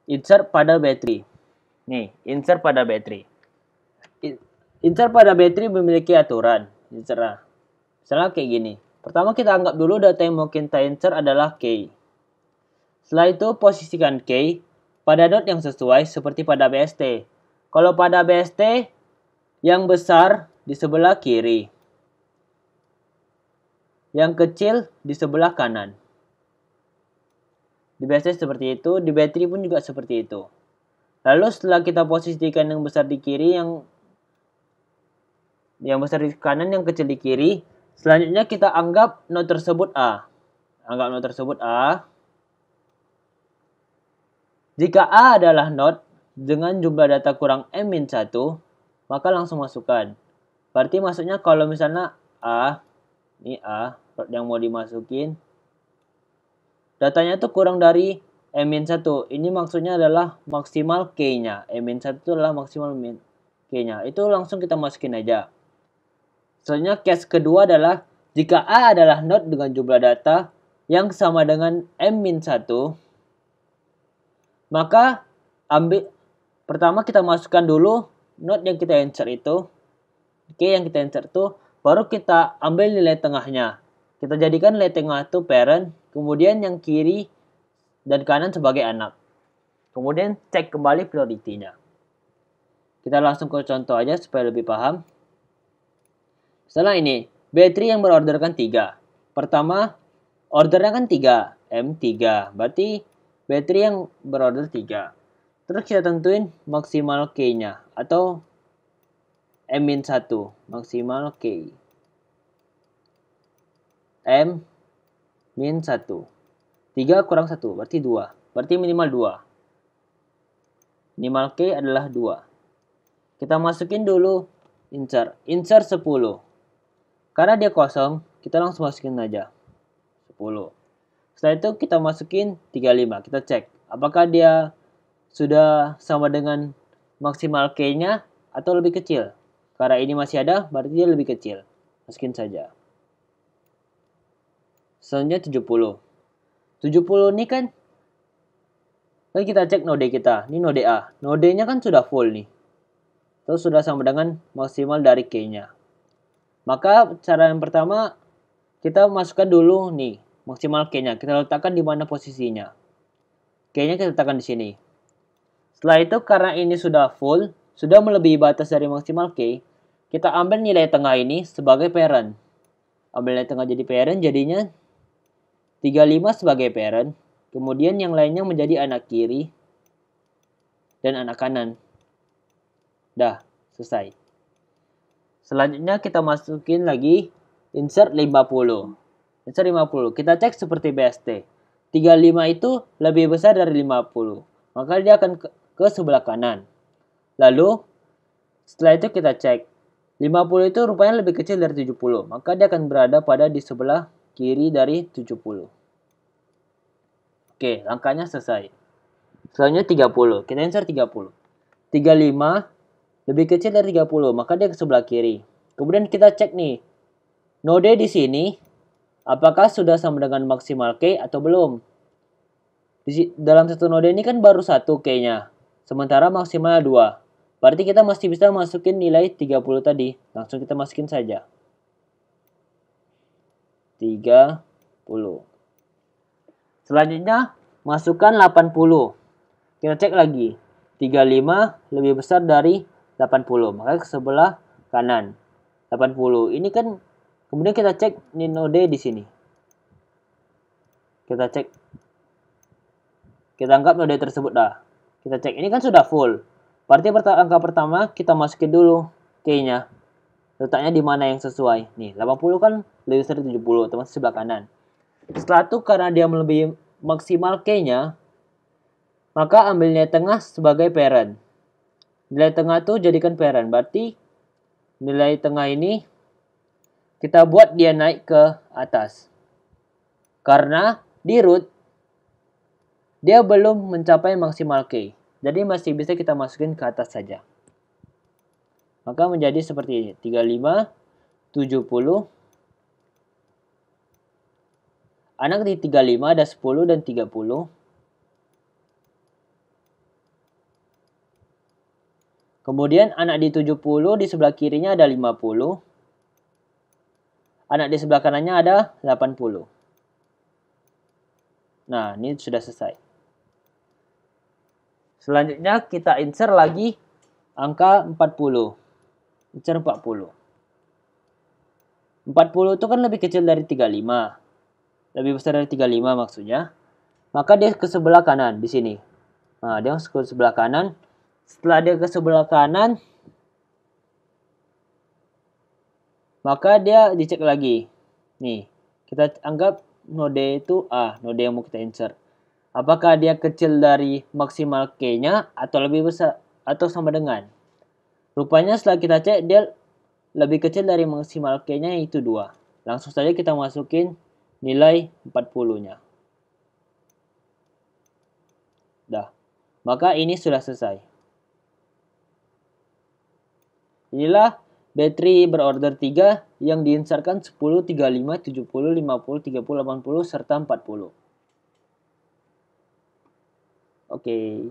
insert pada battery. Nih, insert pada battery. Insert pada battery memiliki aturan. Misalnya kayak gini. Pertama kita anggap dulu data yang mau kita insert adalah K. Setelah itu posisikan K pada node yang sesuai seperti pada BST. Kalau pada BST yang besar di sebelah kiri, yang kecil di sebelah kanan. Di BST seperti itu, di battery pun juga seperti itu. Lalu setelah kita posisikan yang besar di kiri, yang besar di kanan, yang kecil di kiri, selanjutnya kita anggap node tersebut A. Anggap node tersebut A. Jika A adalah node dengan jumlah data kurang M-1, maka langsung masukkan. Berarti maksudnya kalau misalnya A, ini A, node yang mau dimasukin, datanya itu kurang dari M-1. Ini maksudnya adalah maksimal K-nya. M-1 itu adalah maksimal K-nya. Itu langsung kita masukin aja. Selanjutnya case kedua adalah jika A adalah node dengan jumlah data yang sama dengan M-1, maka pertama kita masukkan dulu node yang kita insert itu, K yang kita insert itu, baru kita ambil nilai tengahnya. Kita jadikan nilai tengah itu parent, kemudian yang kiri dan kanan sebagai anak. Kemudian cek kembali priority-nya. Kita langsung ke contoh aja supaya lebih paham. Setelah ini, battery yang berorderkan 3. Pertama, ordernya kan 3, M3. Berarti battery yang berorder 3. Terus kita tentuin maksimal K-nya atau M-1, maksimal K. M-1. 3 kurang 1, berarti 2. Berarti minimal 2. Minimal K adalah 2. Kita masukin dulu insert 10. Karena dia kosong, kita langsung masukin aja 10. Setelah itu kita masukin 35. Kita cek apakah dia sudah sama dengan maksimal K-nya atau lebih kecil. Karena ini masih ada, berarti dia lebih kecil. Masukin saja. Selanjutnya 70. 70 ini kan kita cek node kita. Ini node A. Nodenya kan sudah full nih. Terus sudah sama dengan maksimal dari K-nya. Maka cara yang pertama kita masukkan dulu nih maksimal K-nya. Kita letakkan di mana posisinya. K-nya kita letakkan di sini. Setelah itu karena ini sudah full, sudah melebihi batas dari maksimal K, kita ambil nilai tengah ini sebagai parent. Ambil nilai tengah jadi parent, jadinya 35 sebagai parent. Kemudian yang lainnya menjadi anak kiri dan anak kanan. Dah, selesai. Selanjutnya kita masukin lagi insert 50. Insert 50. Kita cek seperti BST. 35 itu lebih besar dari 50. Maka dia akan ke sebelah kanan. Lalu setelah itu kita cek. 50 itu rupanya lebih kecil dari 70. Maka dia akan berada pada di sebelah kiri dari 70. Oke, langkahnya selesai. Selanjutnya 30. Kita insert 30. 35 lebih kecil dari 30, maka dia ke sebelah kiri. Kemudian kita cek nih, node di sini, apakah sudah sama dengan maksimal K atau belum? Dalam satu node ini kan baru 1 K-nya, sementara maksimal 2. Berarti kita masih bisa masukin nilai 30 tadi. Langsung kita masukin saja. 30. Selanjutnya, masukkan 80. Kita cek lagi. 35 lebih besar dari 80, maka ke sebelah kanan 80. Ini kan kemudian kita cek node di sini. Kita cek. Kita anggap node tersebut dah. Kita cek. Ini kan sudah full. Berarti angka pertama kita masukin dulu K-nya. Letaknya di mana yang sesuai. Nih, 80 kan lebih besar dari 70, termasuk sebelah kanan. Setelah itu karena dia melebihi maksimal K-nya, maka ambil nilai tengah sebagai parent. Nilai tengah itu jadikan parent. Berarti nilai tengah ini kita buat dia naik ke atas. Karena di root dia belum mencapai maksimal K. Jadi masih bisa kita masukin ke atas saja. Maka menjadi seperti ini. 35, 70. Anak di 35 ada 10 dan 30. Kemudian anak di 70 di sebelah kirinya ada 50. Anak di sebelah kanannya ada 80. Nah, ini sudah selesai. Selanjutnya kita insert lagi angka 40. Insert 40. 40 itu kan lebih kecil dari 35. Lebih besar dari 35 maksudnya. Maka dia ke sebelah kanan di sini. Nah, dia ke sebelah kanan. Setelah dia ke sebelah kanan, maka dia dicek lagi. Nih, kita anggap node itu A, node yang mau kita insert. Apakah dia kecil dari maksimal K-nya atau lebih besar atau sama dengan? Rupanya setelah kita cek dia lebih kecil dari maksimal K-nya yaitu 2. Langsung saja kita masukin nilai 40-nya. Dah. Maka ini sudah selesai. Inilah battery berorder 3 yang diinsertkan 10, 35, 70, 50, 30, 80, serta 40. Oke.